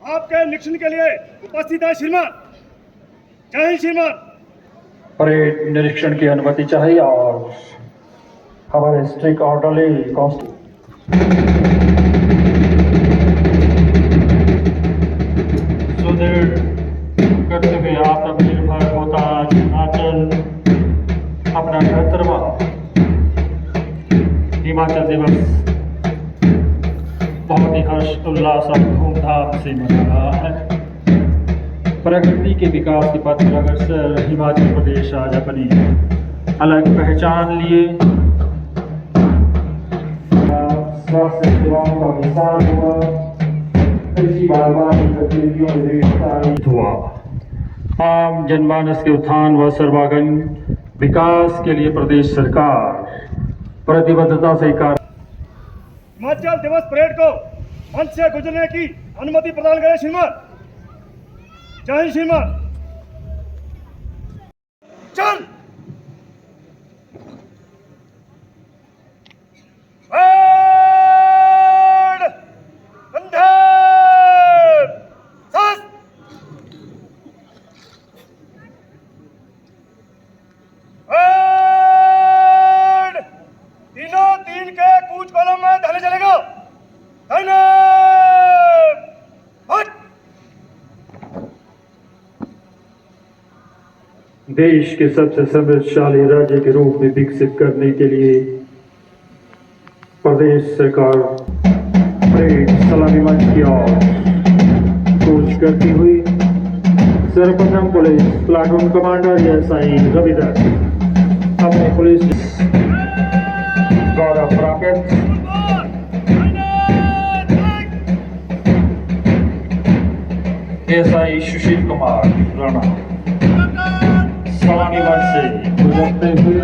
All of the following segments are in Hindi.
आपके निरीक्षण के लिए उपस्थित है श्रीमान। जय हिंद श्रीमान। परेड निरीक्षण की अनुमति चाहिए और हमारे स्ट्रिक्ट ऑर्डरली कॉन्स्ट सुदृढ़ करते हुए आत्मनिर्भर होता हिमाचल अपना 78वां हिमाचल दिवस बहुत ही हर्ष उल्लास और धूमधाम से मना रहा है। प्रकृति के विकास के पथ पर अग्रसर हिमाचल प्रदेश आज अपनी अलग पहचान लिए स्वास्थ्य सेवाओं का विस्तार हुआ, कृषि बागवानी गतिविधियों में हुआ, आम जनमानस के उत्थान व सर्वांगीण विकास के लिए प्रदेश सरकार प्रतिबद्धता से कार्य। हिमाचल दिवस परेड को मंच से गुजरने की अनुमति प्रदान करें श्रीमान। जय हिंद श्रीमान। चल देश के सबसे समृद्धशाली राज्य के रूप में विकसित करने के लिए प्रदेश सरकार परेड सलामी मंच की ओर कूच करती हुई सर्वप्रथम police platoon commander SI Ravidatt अपने पुलिस गौरव प्राप्त एसआई सुशील कुमार राणा सलामी मंच से गुजरते हुए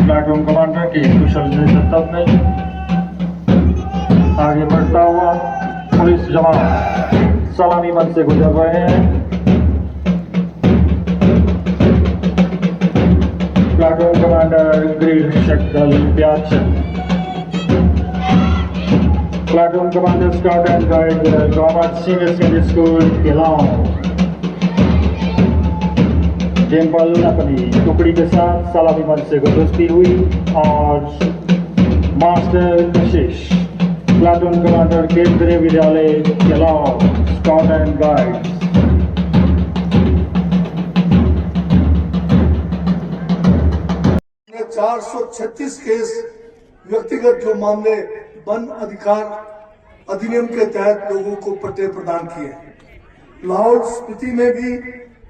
प्लाटून कमांडर के कुशल नेतृत्व में आगे बढ़ता हुआ पुलिस जवान सलामी मंच से गुजर रहे हैं। प्लाटून कमांडर ग्रेड शक्ल प्याचन, platoon commander scout and guide government senior secondary school Keylong Dimple अपनी टुकड़ी के साथ सलामी मंच से गुजरती हुई और मास्टर कशिश प्लाटून कमांडर केंद्रीय विद्यालय Keylong scout and guide 436 case व्यक्तिगत जो मामले वन अधिकार अधिनियम के तहत लोगों को पट्टे प्रदान किए। लाहौल स्पीति में भी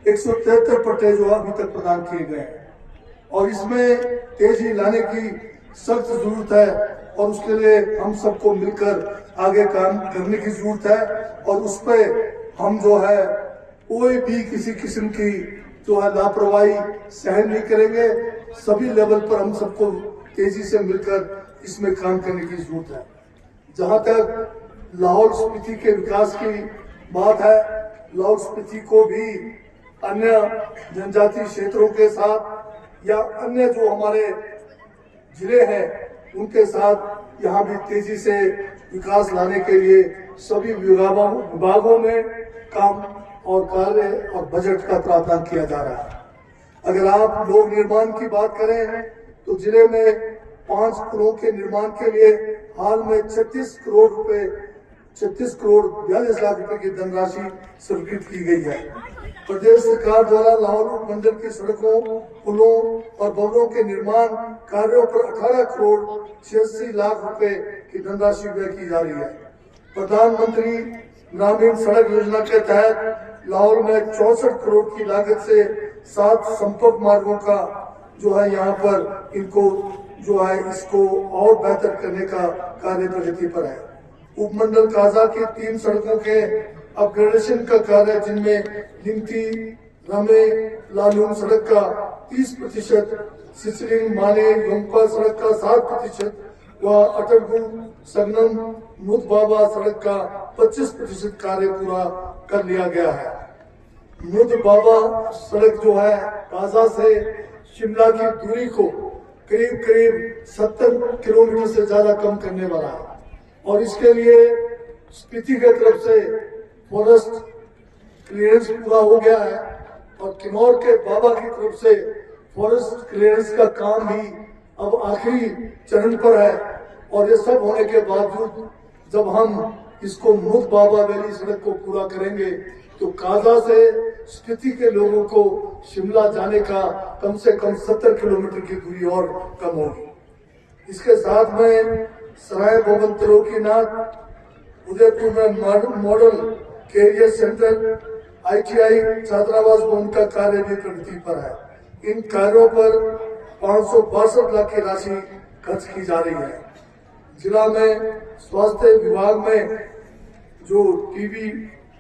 173 पट्टे जो अभी तक प्रदान किए गए और इसमें तेजी लाने की सख्त जरूरत है और उसके लिए हम सबको मिलकर आगे काम करने की जरूरत है और उस पर हम जो है कोई भी किसी किस्म की जो है लापरवाही सहन नहीं करेंगे। सभी लेवल पर हम सबको तेजी से मिलकर इसमें काम करने की जरूरत है। जहां तक लाहौल स्पीति के विकास की बात है, लाहौल स्पीति को भी अन्य जनजातीय क्षेत्रों के साथ या अन्य जो हमारे जिले हैं उनके साथ यहाँ भी तेजी से विकास लाने के लिए सभी विभागों में काम और कार्य और बजट का प्रावधान किया जा रहा है। अगर आप लोक निर्माण की बात करें तो जिले में 5 करोड़ के निर्माण के लिए हाल में 36 करोड़ 42 लाख रुपए की धनराशि स्वीकृत की गई है। प्रदेश सरकार द्वारा लाहौल उपमंडल की सड़कों, पुलों और भवनों के निर्माण कार्यों पर 18 करोड़ 86 लाख रुपए की धनराशि व्यय की जा रही है। प्रधानमंत्री ग्रामीण सड़क योजना के तहत लाहौल में 64 करोड़ की लागत से 7 संपर्क मार्गों का जो है यहाँ पर इनको जो है इसको और बेहतर करने का कार्य प्रगति पर है। उपमंडल काजा की 3 सड़कों के अपग्रेडेशन का कार्य जिनमें लिंगती रमे लालून सड़क का 30%, सिचलिंग माने योंगपा सड़क का 7% व अटलगुल सगनम मुद बाबा सड़क का 25% कार्य पूरा कर लिया गया है। मुद बाबा सड़क जो है काजा से शिमला की दूरी को करीब 70 किलोमीटर से ज्यादा कम करने वाला है और इसके लिए स्पीति की तरफ से फॉरेस्ट क्लियरेंस पूरा हो गया है और किन्नौर के बाबा की तरफ से फॉरेस्ट क्लियरेंस का काम भी अब आखिरी चरण पर है। और ये सब होने के बावजूद जब हम इसको मुख्य बाबा वैली सड़क को पूरा करेंगे तो काजा से स्पीति के लोगों को शिमला जाने का कम से कम 70 किलोमीटर की दूरी और कम होगी। इसके साथ में सराय भवन त्रिलोकीनाथ उदयपुर में मॉडल कैरियर सेंटर ITI छात्रावास भवन का कार्य भी प्रगति पर है। इन कार्यों पर 562 लाख की राशि खर्च की जा रही है। जिला में स्वास्थ्य विभाग में जो टीबी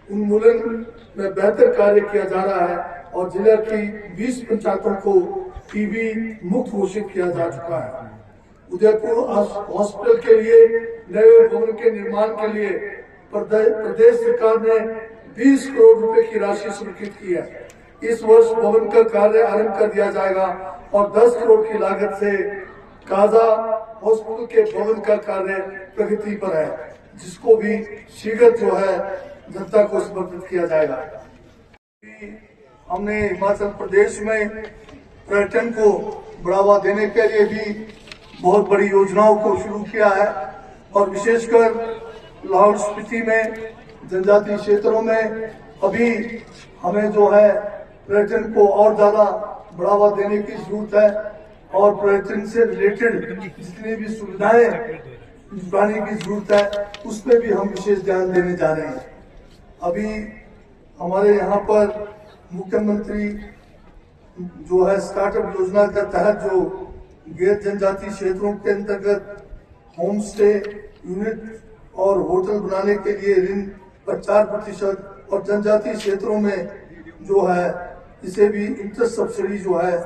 उन्मूलन में बेहतर कार्य किया जा रहा है और जिला की 20 पंचायतों को टीबी मुक्त घोषित किया जा चुका है। उदयपुर हॉस्पिटल के लिए नए भवन के निर्माण के लिए प्रदेश सरकार ने 20 करोड़ रुपए की राशि स्वीकृत की है। इस वर्ष भवन का कार्य आरंभ कर दिया जाएगा और 10 करोड़ की लागत से काजा हॉस्पिटल के भवन का कार्य प्रगति पर है, जिसको भी शीघ्र जो है जनता को समर्पित किया जाएगा। हमने हिमाचल प्रदेश में पर्यटन को बढ़ावा देने के लिए भी बहुत बड़ी योजनाओं को शुरू किया है और विशेषकर लाहौल स्पीति में जनजातीय क्षेत्रों में अभी हमें जो है पर्यटन को और ज्यादा बढ़ावा देने की जरूरत है और पर्यटन से रिलेटेड जितनी भी सुविधाएं जुटाने की जरूरत है उस पर भी हम विशेष ध्यान देने जा रहे हैं। अभी हमारे यहाँ पर मुख्यमंत्री जो है स्टार्टअप योजना के तहत जो गैर जनजातीय क्षेत्रों के अंतर्गत होम स्टे यूनिट और होटल बनाने के लिए ऋण 50% और जनजातीय क्षेत्रों में जो है इसे भी इंटरेस्ट सब्सिडी जो है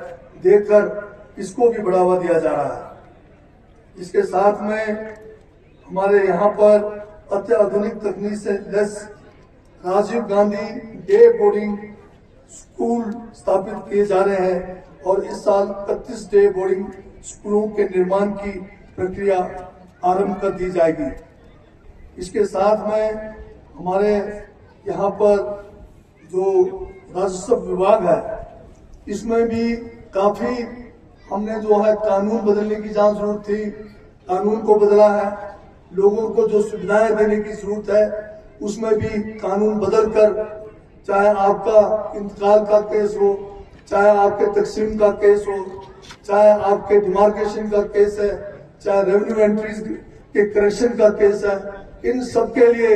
देकर इसको भी बढ़ावा दिया जा रहा है। इसके साथ में हमारे यहाँ पर अत्याधुनिक तकनीक से लैस Rajiv Gandhi day boarding school स्थापित किए जा रहे हैं और इस साल 31 डे बोर्डिंग स्कूलों के निर्माण की प्रक्रिया आरंभ कर दी जाएगी। इसके साथ में हमारे यहाँ पर जो राजस्व विभाग है इसमें भी काफी हमने जो है कानून बदलने की जहाँ जरूरत थी कानून को बदला है। लोगों को जो सुविधाएं देने की जरूरत है उसमें भी कानून बदलकर चाहे आपका इंतकाल का केस हो, चाहे आपके तकसीम का केस हो, चाहे आपके डिमार्केशन का केस है, चाहे रेवेन्यू एंट्रीज के करेक्शन का केस है, इन सब के लिए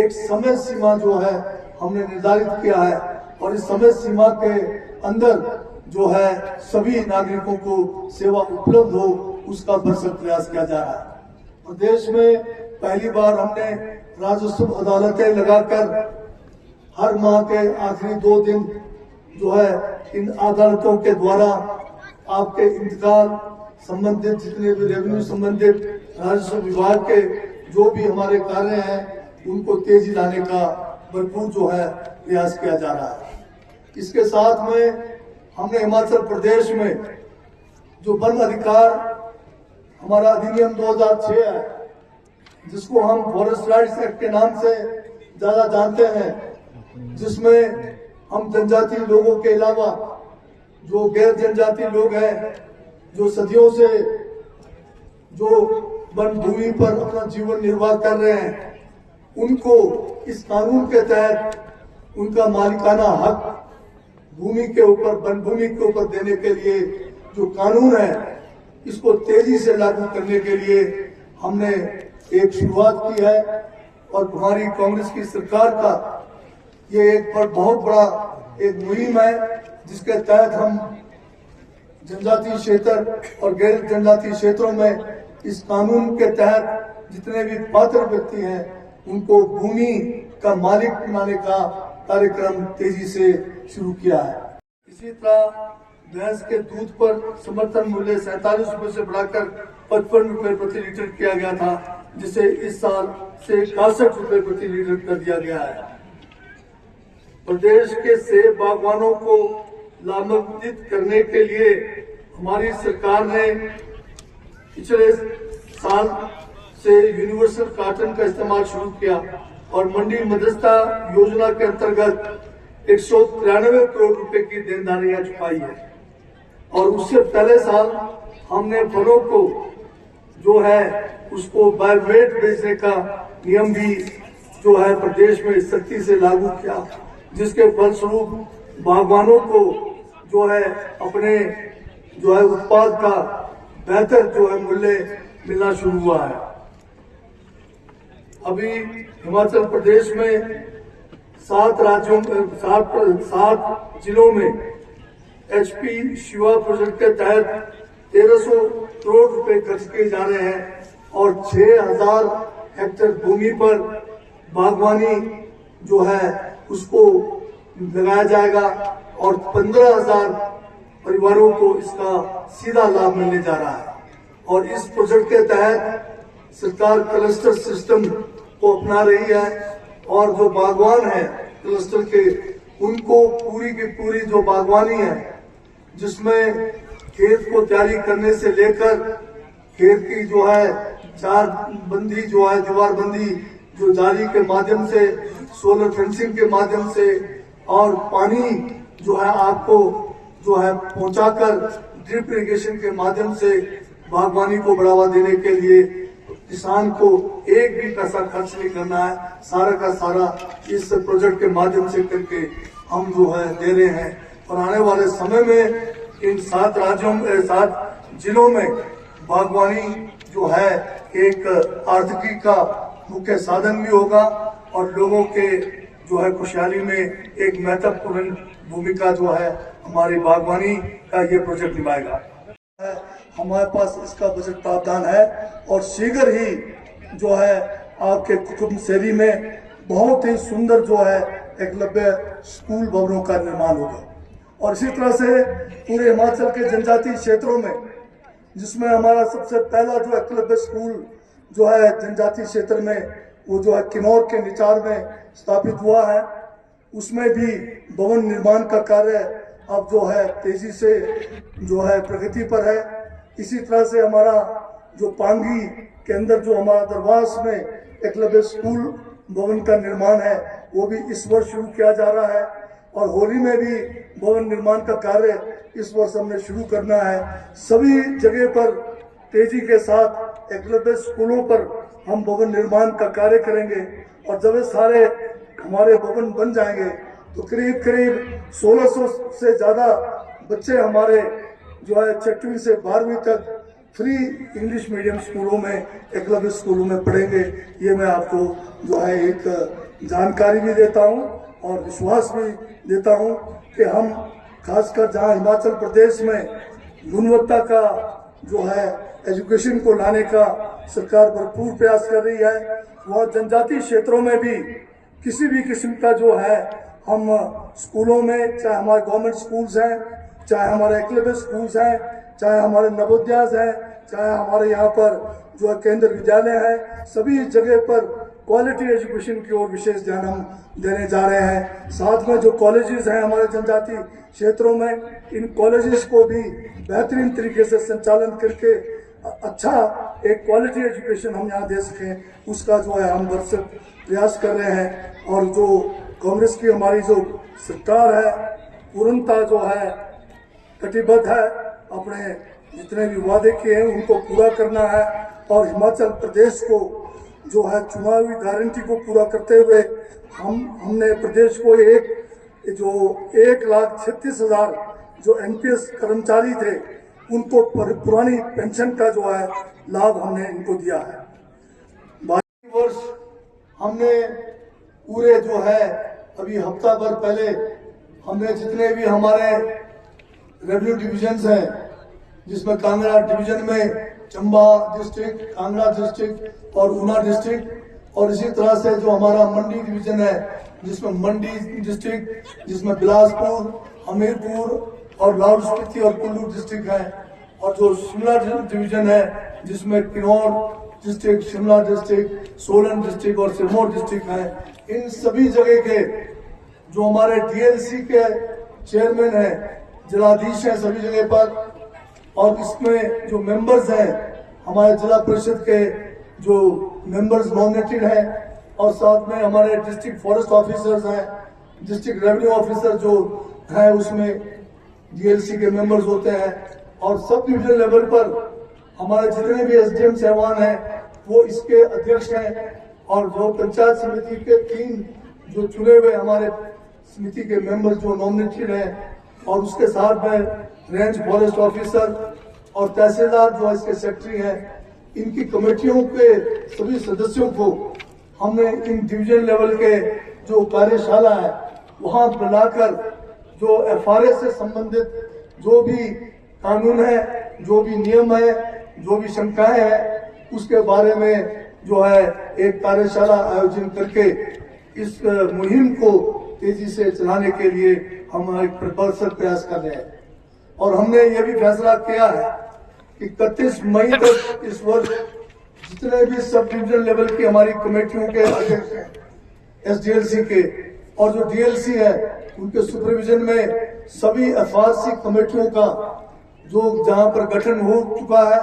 एक समय सीमा जो है हमने निर्धारित किया है और इस समय सीमा के अंदर जो है सभी नागरिकों को सेवा उपलब्ध हो उसका भरसक प्रयास किया जा रहा है। प्रदेश में पहली बार हमने राजस्व अदालतें लगाकर हर माह के आखिरी 2 दिन जो है इन अदालतों के द्वारा आपके इंतकाल संबंधित जितने भी रेवेन्यू संबंधित राजस्व विभाग के जो भी हमारे कार्य हैं उनको तेजी लाने का भरपूर जो है प्रयास किया जा रहा है। इसके साथ में हमने हिमाचल प्रदेश में जो वन अधिकार हमारा अधिनियम 2006 है जिसको हम फॉरेस्ट राइट्स एक्ट के नाम से ज्यादा जानते हैं, जिसमें हम जनजातीय लोगों के अलावा जो गैर जनजातीय लोग हैं जो सदियों से जो वन भूमि पर अपना जीवन निर्वाह कर रहे हैं उनको इस कानून के तहत उनका मालिकाना हक भूमि के ऊपर वन भूमि के ऊपर देने के लिए जो कानून है इसको तेजी से लागू करने के लिए हमने एक शुरुआत की है और हमारी कांग्रेस की सरकार का ये एक बहुत बड़ा एक मुहिम है जिसके तहत हम जनजातीय क्षेत्र और गैर जनजातीय क्षेत्रों में इस कानून के तहत जितने भी पात्र व्यक्ति हैं उनको भूमि का मालिक बनाने का कार्यक्रम तेजी से शुरू किया है। इसी तरह भैंस के दूध पर समर्थन मूल्य 47 रुपए से बढ़ाकर 55 रुपए प्रति लीटर किया गया था, जिसे इस साल से 61 रुपए प्रति लीटर कर दिया गया है। प्रदेश के सेब बागवानों को लाभान्वित करने के लिए हमारी सरकार ने पिछले साल से यूनिवर्सल कार्टन का इस्तेमाल शुरू किया और मंडी मध्यस्थता योजना के अंतर्गत 193 करोड़ रुपए की देनदारियां चुकाई है। और उससे पहले साल हमने फलों को जो है उसको बाय वेट बेचने का नियम भी जो है प्रदेश में सख्ती से लागू किया, जिसके फलस्वरूप बागवानों को जो है अपने जो है उत्पाद का बेहतर जो है मूल्य मिलना शुरू हुआ है। अभी हिमाचल प्रदेश में 7 जिलों में HP शिवा प्रोजेक्ट के तहत 1300 करोड़ रुपए खर्च किए जा रहे हैं और 6000 हेक्टेयर भूमि पर बागवानी जो है उसको लगाया जाएगा और 15,000 परिवारों को इसका सीधा लाभ मिलने जा रहा है। और इस प्रोजेक्ट के तहत सरकार क्लस्टर सिस्टम को अपना रही है और जो बागवान है क्लस्टर के उनको पूरी की पूरी जो बागवानी है जिसमें खेत को तैयारी करने से लेकर खेत की जो है चार बंदी जो है दीवार बंदी जो जाली के माध्यम से सोलर फेंसिंग के माध्यम से और पानी जो है आपको जो है पहुंचाकर ड्रिप इरिगेशन के माध्यम से बागवानी को बढ़ावा देने के लिए किसान को एक भी पैसा खर्च नहीं करना है, सारा का सारा इस प्रोजेक्ट के माध्यम से करके हम जो है दे रहे हैं। और आने वाले समय में इन 7 जिलों में बागवानी जो है एक आर्थिकी का मुख्य साधन भी होगा और लोगों के जो है खुशहाली में एक महत्वपूर्ण भूमिका जो है हमारी बागवानी का ये प्रोजेक्ट निभाएगा। हमारे पास इसका बजट प्रावधान है और शीघ्र ही जो है आपके कुटुंब शैली में बहुत ही सुंदर जो है एकलव्य स्कूल भवनों का निर्माण होगा। और इसी तरह से पूरे हिमाचल के जनजातीय क्षेत्रों में जिसमें हमारा सबसे पहला जो एकलव्य स्कूल जो है जनजातीय क्षेत्र में वो जो है किन्नौर के निचार में स्थापित हुआ है, उसमें भी भवन निर्माण का कार्य अब जो है तेजी से जो है प्रगति पर है। इसी तरह से हमारा जो पांगी के अंदर जो हमारा दरवास में एकलव्य स्कूल भवन का निर्माण है वो भी इस वर्ष शुरू किया जा रहा है और होली में भी भवन निर्माण का कार्य इस वर्ष हमने शुरू करना है। सभी जगह पर तेजी के साथ एकलव्य स्कूलों पर हम भवन निर्माण का कार्य करेंगे और जब ये सारे हमारे भवन बन जाएंगे तो करीब 1600 से ज्यादा बच्चे हमारे जो है 6वीं से 12वीं तक फ्री इंग्लिश मीडियम स्कूलों में एकलव्य स्कूलों में पढ़ेंगे। ये मैं आपको जो है एक जानकारी भी देता हूँ और विश्वास भी देता हूँ कि हम खासकर जहाँ हिमाचल प्रदेश में गुणवत्ता का जो है एजुकेशन को लाने का सरकार भरपूर प्रयास कर रही है, वह जनजातीय क्षेत्रों में भी किसी भी किस्म का जो है हम स्कूलों में, चाहे हमारे गवर्नमेंट स्कूल्स हैं, चाहे हमारे एकलव्य स्कूल्स हैं, चाहे हमारे नवोदयास हैं, चाहे हमारे यहाँ पर जो है केंद्र विद्यालय है, सभी जगह पर क्वालिटी एजुकेशन की ओर विशेष ध्यान हम देने जा रहे हैं। साथ में जो कॉलेजेस हैं हमारे जनजातीय क्षेत्रों में, इन कॉलेजेस को भी बेहतरीन तरीके से संचालन करके अच्छा एक क्वालिटी एजुकेशन हम यहाँ दे सकें, उसका जो है हम भरसक प्रयास कर रहे हैं। और जो कांग्रेस की हमारी जो सरकार है पूर्णतः जो है कटिबद्ध है, अपने जितने भी वादे किए हैं उनको पूरा करना है और हिमाचल प्रदेश को जो है चुनावी गारंटी को पूरा करते हुए हमने प्रदेश को 1,36,000 जो NPS कर्मचारी थे उनको पुरानी पेंशन का जो है लाभ हमने इनको दिया है। 22 वर्ष हमने पूरे जो है अभी हफ्ता भर पहले हमने जितने भी हमारे रेवेन्यू डिविजन्स हैं जिसमें कांगड़ा डिवीजन में चंबा डिस्ट्रिक्ट, कांगड़ा डिस्ट्रिक्ट और ऊना डिस्ट्रिक्ट और इसी तरह से जो हमारा मंडी डिवीजन है जिसमें मंडी डिस्ट्रिक्ट, जिसमें बिलासपुर, हमीरपुर और लाहौल स्पीति और कुल्लू डिस्ट्रिक्ट है और जो शिमला डिवीजन है जिसमें Kinnaur district, Shimla district, Solan district और सिरमौर डिस्ट्रिक्ट है। इन सभी जगह के जो हमारे DLC के चेयरमैन हैं, जिलाधीश हैं सभी जगह पर और इसमें जो मेंबर्स हैं हमारे जिला परिषद के जो मेंबर्स नॉमिनेटेड हैं और साथ में हमारे डिस्ट्रिक्ट फॉरेस्ट ऑफिसर्स हैं, डिस्ट्रिक्ट रेवेन्यू ऑफिसर जो हैं उसमें डीएलसी के मेंबर्स होते हैं और सब डिविजन लेवल पर हमारे जितने भी एसडीएम साहबान हैं वो इसके अध्यक्ष हैं और जो पंचायत समिति के 3 जो चुने हुए हमारे समिति के मेंबर्स जो नॉमिनेटेड हैं और उसके साथ में रेंज फॉरेस्ट ऑफिसर और तहसीलदार जो इसके सेक्रेटरी हैं, इनकी कमेटियों के सभी सदस्यों को हमने इन डिवीजन लेवल के जो कार्यशाला है वहां बुलाकर जो एफआरए से संबंधित जो भी कानून है, जो भी नियम है, जो भी शंकाएं हैं उसके बारे में जो है एक कार्यशाला आयोजन करके इस मुहिम को तेजी से चलाने के लिए हम एक भरसक प्रयास कर रहे हैं। और हमने ये भी फैसला किया है कि 31 मई तक इस वर्ष जितने भी सब डिविजन लेवल की हमारी कमेटियों के अध्यक्ष हैं एसडीएलसी के और जो डीएलसी है उनके सुपरविजन में सभी एफआरसी कमेटियों का जो जहां पर गठन हो चुका है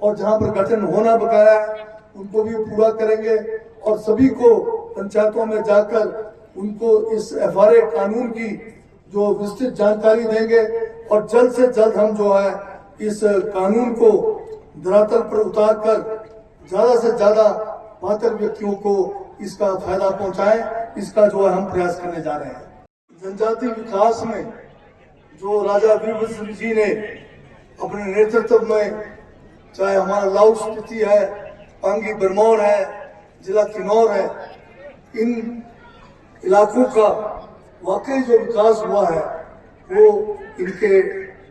और जहां पर गठन होना बकाया है उनको भी पूरा करेंगे और सभी को पंचायतों में जाकर उनको इस एफआरए कानून की जो विस्तृत जानकारी देंगे और जल्द से जल्द हम जो है इस कानून को धरातल पर उतारकर ज्यादा से ज्यादा पात्र व्यक्तियों को इसका फायदा पहुंचाएं, इसका जो है हम प्रयास करने जा रहे हैं। जनजाति विकास में जो राजा वीरभद्र सिंह जी ने अपने नेतृत्व में, चाहे हमारा लाहौल स्पीति है, पांगी बरमौर है, जिला किन्नौर है, इन इलाकों का वाकई जो विकास हुआ है वो इनके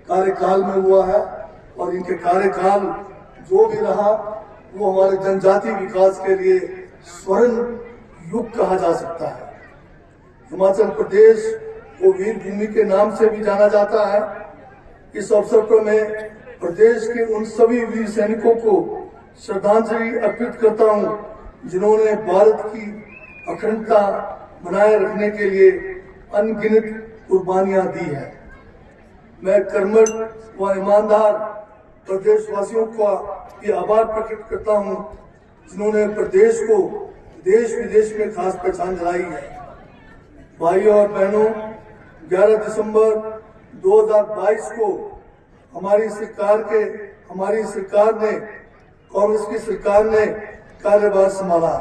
कार्यकाल में हुआ है और इनके कार्यकाल जो भी रहा वो हमारे जनजाति विकास के लिए स्वर्ण युग कहा जा सकता है। हिमाचल प्रदेश को वीर भूमि के नाम से भी जाना जाता है। इस अवसर पर मैं प्रदेश के उन सभी वीर सैनिकों को श्रद्धांजलि अर्पित करता हूं जिन्होंने भारत की अखंडता बनाए रखने के लिए अनगिनत कुर्बानियां दी है। मैं कर्मठ व ईमानदार प्रदेशवासियों का ये आभार प्रकट करता हूं जिन्होंने प्रदेश को देश विदेश में खास पहचान दिलाई है। भाइयों और बहनों, 11 दिसंबर 2022 को हमारी सरकार ने कांग्रेस की सरकार ने कार्यभार संभाला।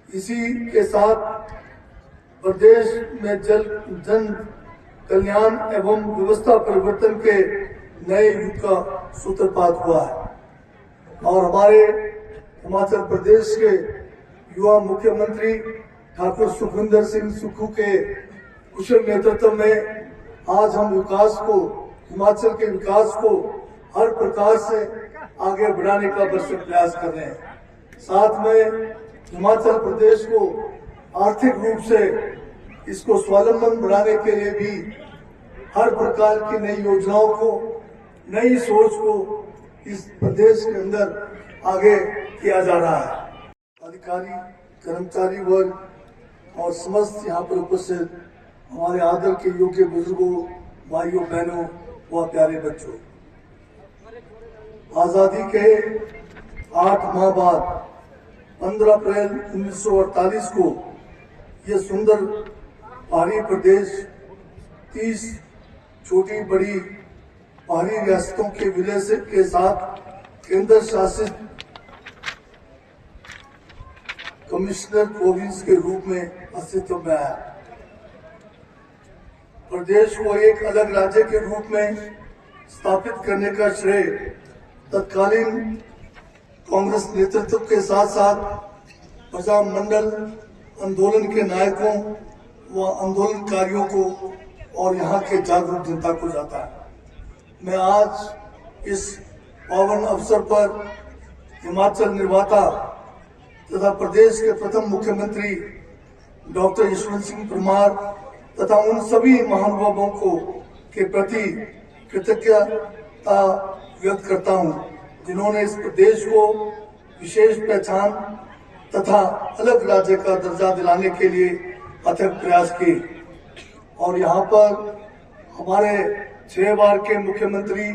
इसी के साथ प्रदेश में जन कल्याण एवं व्यवस्था परिवर्तन के नए युग का सूत्रपात हुआ है और हमारे हिमाचल प्रदेश के युवा मुख्यमंत्री ठाकुर सुखविंदर सिंह सुक्खू के कुशल नेतृत्व में आज हम हिमाचल के विकास को हर प्रकार से आगे बढ़ाने का भरसक प्रयास कर रहे हैं। साथ में हिमाचल प्रदेश को आर्थिक रूप से इसको स्वावलंबन बनाने के लिए भी हर प्रकार की नई योजनाओं को, नई सोच को इस प्रदेश के अंदर आगे किया जा रहा है। अधिकारी, कर्मचारी वर्ग और समस्त यहाँ पर उपस्थित हमारे आदर के योग्य बुजुर्गों, भाइयों बहनों व प्यारे बच्चों, आजादी के 8 माह बाद 15 अप्रैल 1948 को ये सुंदर पहाड़ी प्रदेश 30 छोटी बड़ी पहाड़ी रियासतों के विलय के साथ केंद्र शासित कमिश्नर प्रोविंस के रूप में अस्तित्व में आया। प्रदेश को एक अलग राज्य के रूप में स्थापित करने का श्रेय तत्कालीन कांग्रेस नेतृत्व के साथ साथ प्रजामंडल आंदोलन के नायकों व आंदोलनकारियों को और यहाँ के जागरूक जनता को जाता है। मैं आज इस पावन अवसर पर हिमाचल निर्माता तथा प्रदेश के प्रथम मुख्यमंत्री डॉक्टर यशवंत सिंह परमार तथा उन सभी महानुभावों को के प्रति कृतज्ञता व्यक्त करता हूं जिन्होंने इस प्रदेश को विशेष पहचान तथा अलग राज्य का दर्जा दिलाने के लिए अथक प्रयास किए। और यहाँ पर हमारे 6 बार के मुख्यमंत्री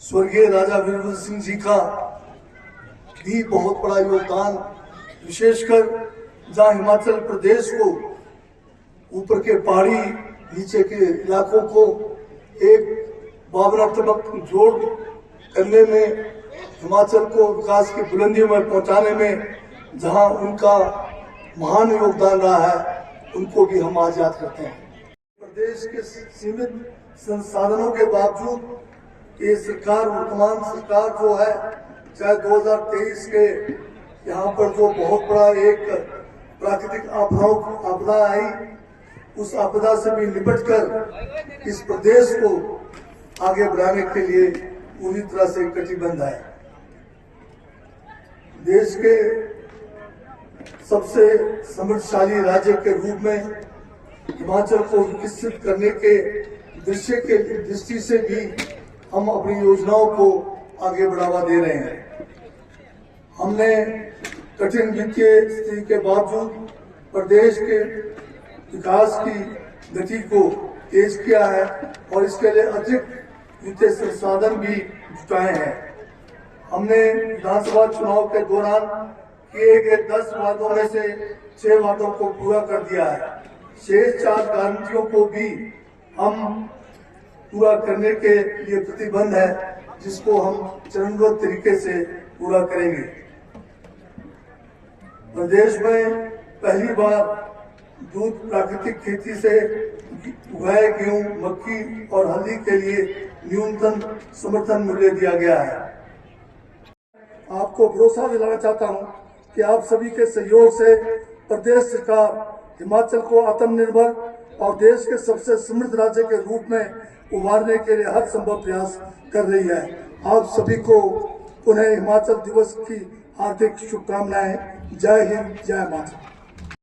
स्वर्गीय राजा वीरभद्र सिंह जी भी बहुत बड़ा योगदान, विशेषकर जहां हिमाचल प्रदेश को ऊपर के पहाड़ी नीचे के इलाकों को एक भावनात्मक जोड़ करने में, हिमाचल को विकास की बुलंदियों में पहुंचाने में जहां उनका महान योगदान रहा है, उनको भी हम आज याद करते हैं। प्रदेश के सीमित संसाधनों के बावजूद ये सरकार, वर्तमान सरकार जो है, चाहे 2023 के यहाँ पर जो बहुत बड़ा एक प्राकृतिक आपदा आई, उस आपदा से भी निपट कर इस प्रदेश को आगे बढ़ाने के लिए पूरी तरह से कटिबद्ध है। देश के सबसे समृद्धशाली राज्य के रूप में हिमाचल को विकसित करने के दृष्टि से भी हम अपनी योजनाओं को आगे बढ़ावा दे रहे हैं। हमने कठिन वित्तीय स्थिति के बावजूद प्रदेश के विकास की गति को तेज किया है और इसके लिए अधिक वित्तीय संसाधन भी जुटाए हैं। हमने विधानसभा चुनाव के दौरान किए गए 10 वादों में से 6 वादों को पूरा कर दिया है। शेष 4 गारंटियों को भी हम पूरा करने के लिए प्रतिबद्ध है, जिसको हम चरणबद्ध तरीके से पूरा करेंगे। प्रदेश में पहली बार दूध प्राकृतिक खेती से उगाए गेहूं, मक्की और हल्दी के लिए न्यूनतम समर्थन मूल्य दिया गया है। आपको भरोसा दिलाना चाहता हूं कि आप सभी के सहयोग से प्रदेश सरकार हिमाचल को आत्मनिर्भर और देश के सबसे समृद्ध राज्य के रूप में उभारने के लिए हर संभव प्रयास कर रही है। आप सभी को पुनः हिमाचल दिवस की हार्दिक शुभकामनाएं। जय हिंद, जय हिमाचल।